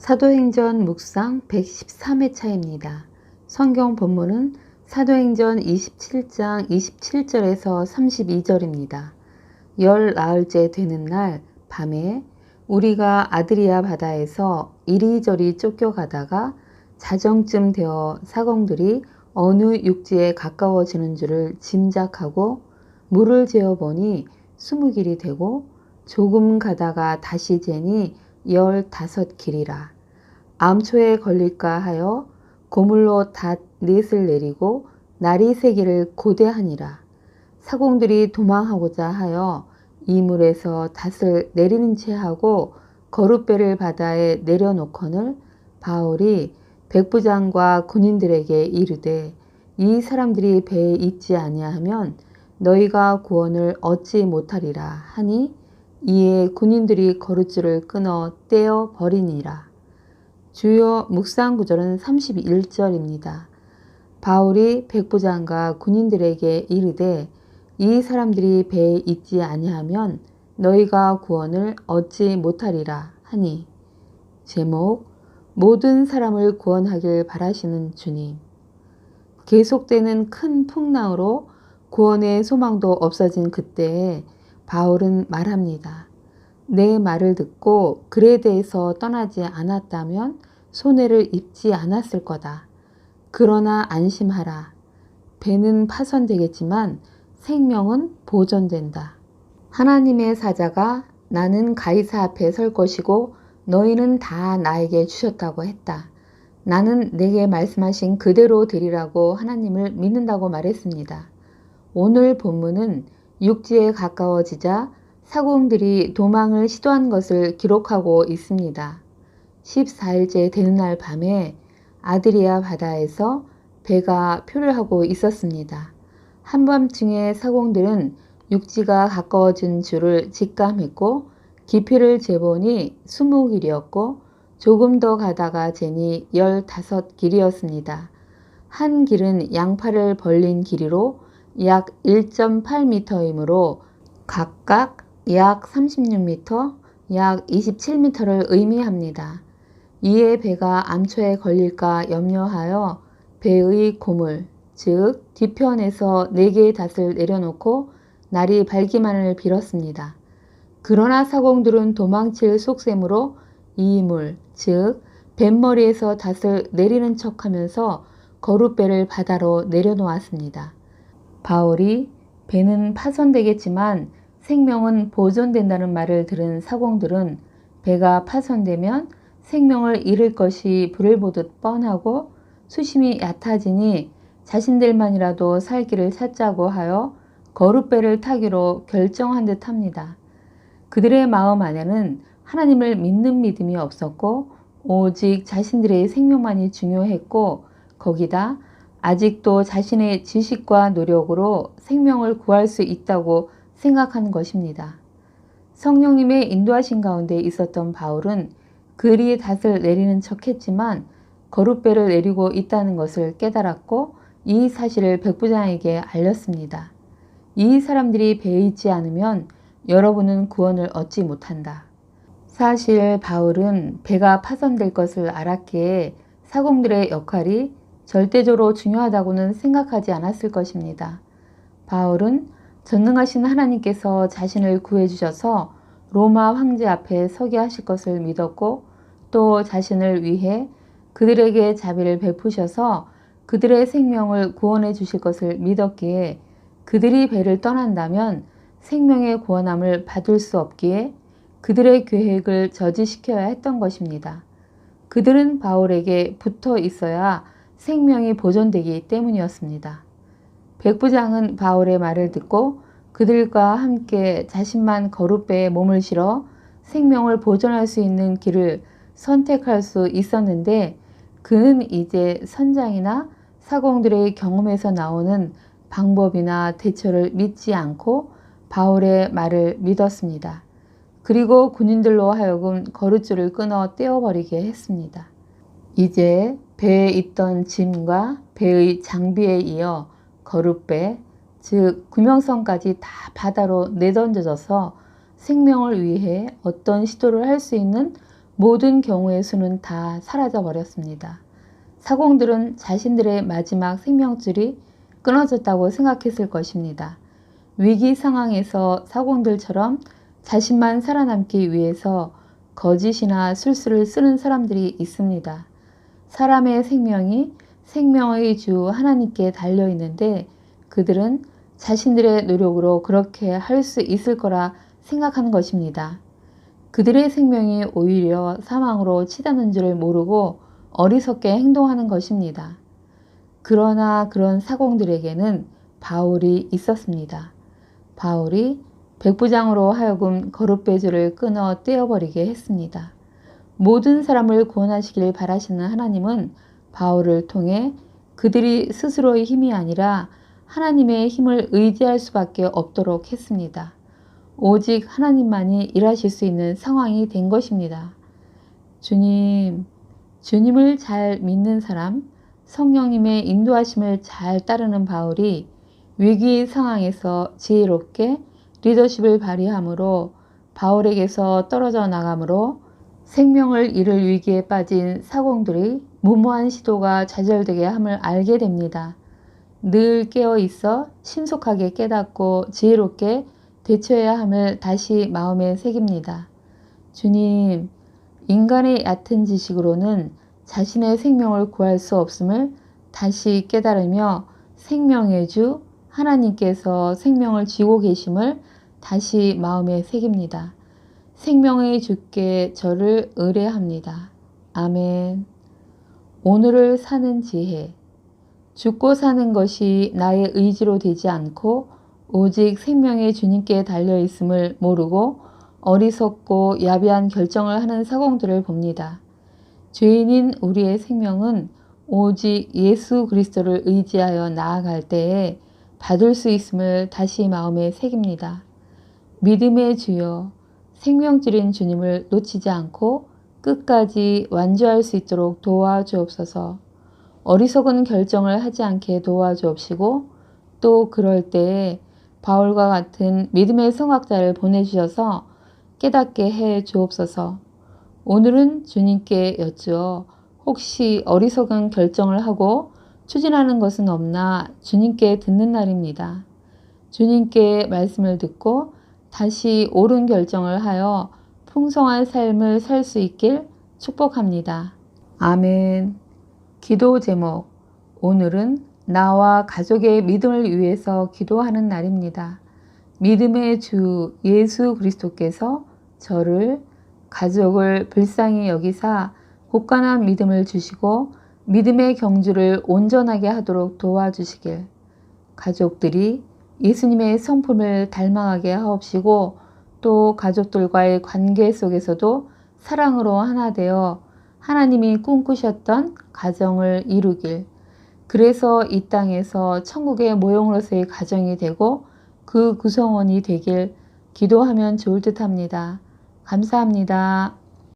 사도행전 묵상 113회차입니다. 성경 본문은 사도행전 27장 27절에서 32절입니다. 열 나흘째 되는 날 밤에 우리가 아드리아 바다에서 이리저리 쫓겨가다가 자정쯤 되어 사공들이 어느 육지에 가까워지는 줄을 짐작하고 물을 재어보니 20길이 되고 조금 가다가 다시 재니 15길이라. 암초에 걸릴까 하여 고물로 닷 넷을 내리고 날이 새기를 고대하니라. 사공들이 도망하고자 하여 이물에서 닷을 내리는 채 하고 거룻배를 바다에 내려놓거늘 바울이 백부장과 군인들에게 이르되 이 사람들이 배에 있지 아니하면 너희가 구원을 얻지 못하리라 하니 이에 군인들이 거룻줄을 끊어 떼어 버리니라. 주요 묵상 구절은 31절입니다. 바울이 백부장과 군인들에게 이르되 이 사람들이 배에 있지 아니하면 너희가 구원을 얻지 못하리라 하니. 제목, 모든 사람을 구원하길 바라시는 주님. 계속되는 큰 풍랑으로 구원의 소망도 없어진 그때에 바울은 말합니다. 내 말을 듣고 글에 대해서 떠나지 않았다면 손해를 입지 않았을 거다. 그러나 안심하라. 배는 파손되겠지만 생명은 보존된다. 하나님의 사자가 나는 가이사 앞에 설 것이고 너희는 다 나에게 주셨다고 했다. 나는 내게 말씀하신 그대로 되리라고 하나님을 믿는다고 말했습니다. 오늘 본문은 육지에 가까워지자 사공들이 도망을 시도한 것을 기록하고 있습니다. 14일째 되는 날 밤에 아드리아 바다에서 배가 표류하고 있었습니다. 한밤중에 사공들은 육지가 가까워진 줄을 직감했고 깊이를 재보니 20길이었고 조금 더 가다가 재니 15길이었습니다. 한 길은 양팔을 벌린 길이로 약 1.8m이므로 각각 약 36m, 약 27m를 의미합니다. 이에 배가 암초에 걸릴까 염려하여 배의 고물, 즉 뒤편에서 4개의 닷을 내려놓고 날이 밝기만을 빌었습니다. 그러나 사공들은 도망칠 속셈으로 이물, 즉 뱃머리에서 닷을 내리는 척하면서 거룻배를 바다로 내려놓았습니다. 바울이 배는 파손되겠지만 생명은 보존된다는 말을 들은 사공들은 배가 파손되면 생명을 잃을 것이 불을 보듯 뻔하고 수심이 얕아지니 자신들만이라도 살 길을 찾자고 하여 거룻배를 타기로 결정한 듯 합니다. 그들의 마음 안에는 하나님을 믿는 믿음이 없었고 오직 자신들의 생명만이 중요했고 거기다 아직도 자신의 지식과 노력으로 생명을 구할 수 있다고 생각한 것입니다. 성령님의 인도하신 가운데 있었던 바울은 그리 닷을 내리는 척했지만 거룻배를 내리고 있다는 것을 깨달았고 이 사실을 백부장에게 알렸습니다. 이 사람들이 배에 있지 않으면 여러분은 구원을 얻지 못한다. 사실 바울은 배가 파손될 것을 알았기에 사공들의 역할이 절대적으로 중요하다고는 생각하지 않았을 것입니다. 바울은 전능하신 하나님께서 자신을 구해주셔서 로마 황제 앞에 서게 하실 것을 믿었고 또 자신을 위해 그들에게 자비를 베푸셔서 그들의 생명을 구원해 주실 것을 믿었기에 그들이 배를 떠난다면 생명의 구원함을 받을 수 없기에 그들의 계획을 저지시켜야 했던 것입니다. 그들은 바울에게 붙어 있어야 생명이 보존되기 때문이었습니다. 백부장은 바울의 말을 듣고 그들과 함께 자신만 거룻배에 몸을 실어 생명을 보존할 수 있는 길을 선택할 수 있었는데 그는 이제 선장이나 사공들의 경험에서 나오는 방법이나 대처를 믿지 않고 바울의 말을 믿었습니다. 그리고 군인들로 하여금 거룻줄을 끊어 떼어버리게 했습니다. 이제 배에 있던 짐과 배의 장비에 이어 거룻배, 즉 구명선까지 다 바다로 내던져져서 생명을 위해 어떤 시도를 할 수 있는 모든 경우의 수는 다 사라져 버렸습니다. 사공들은 자신들의 마지막 생명줄이 끊어졌다고 생각했을 것입니다. 위기 상황에서 사공들처럼 자신만 살아남기 위해서 거짓이나 술수를 쓰는 사람들이 있습니다. 사람의 생명이 생명의 주 하나님께 달려 있는데 그들은 자신들의 노력으로 그렇게 할 수 있을 거라 생각하는 것입니다. 그들의 생명이 오히려 사망으로 치닫는 줄을 모르고 어리석게 행동하는 것입니다. 그러나 그런 사공들에게는 바울이 있었습니다. 바울이 백부장으로 하여금 거룻배주를 끊어 떼어버리게 했습니다. 모든 사람을 구원하시길 바라시는 하나님은 바울을 통해 그들이 스스로의 힘이 아니라 하나님의 힘을 의지할 수밖에 없도록 했습니다. 오직 하나님만이 일하실 수 있는 상황이 된 것입니다. 주님을 잘 믿는 사람, 성령님의 인도하심을 잘 따르는 바울이 위기 상황에서 지혜롭게 리더십을 발휘함으로 바울에게서 떨어져 나가므로 생명을 잃을 위기에 빠진 사공들의 무모한 시도가 좌절되게 함을 알게 됩니다. 늘 깨어 있어 신속하게 깨닫고 지혜롭게 대처해야 함을 다시 마음에 새깁니다. 주님, 인간의 얕은 지식으로는 자신의 생명을 구할 수 없음을 다시 깨달으며 생명의 주 하나님께서 생명을 쥐고 계심을 다시 마음에 새깁니다. 생명의 주께 저를 의뢰합니다. 아멘. 오늘을 사는 지혜. 죽고 사는 것이 나의 의지로 되지 않고 오직 생명의 주님께 달려있음을 모르고 어리석고 야비한 결정을 하는 사공들을 봅니다. 죄인인 우리의 생명은 오직 예수 그리스도를 의지하여 나아갈 때에 받을 수 있음을 다시 마음에 새깁니다. 믿음의 주여, 생명줄인 주님을 놓치지 않고 끝까지 완주할 수 있도록 도와주옵소서. 어리석은 결정을 하지 않게 도와주옵시고 또 그럴 때에 바울과 같은 믿음의 성학자를 보내주셔서 깨닫게 해 주옵소서. 오늘은 주님께 여쭈어 혹시 어리석은 결정을 하고 추진하는 것은 없나 주님께 듣는 날입니다. 주님께 말씀을 듣고 다시 옳은 결정을 하여 풍성한 삶을 살 수 있길 축복합니다. 아멘. 기도 제목. 오늘은 나와 가족의 믿음을 위해서 기도하는 날입니다. 믿음의 주 예수 그리스도께서 저를 가족을 불쌍히 여기사 굳건한 믿음을 주시고 믿음의 경주를 온전하게 하도록 도와주시길, 가족들이 예수님의 성품을 닮아가게 하옵시고 또 가족들과의 관계 속에서도 사랑으로 하나 되어 하나님이 꿈꾸셨던 가정을 이루길, 그래서 이 땅에서 천국의 모형으로서의 가정이 되고 그 구성원이 되길 기도하면 좋을 듯합니다. 감사합니다.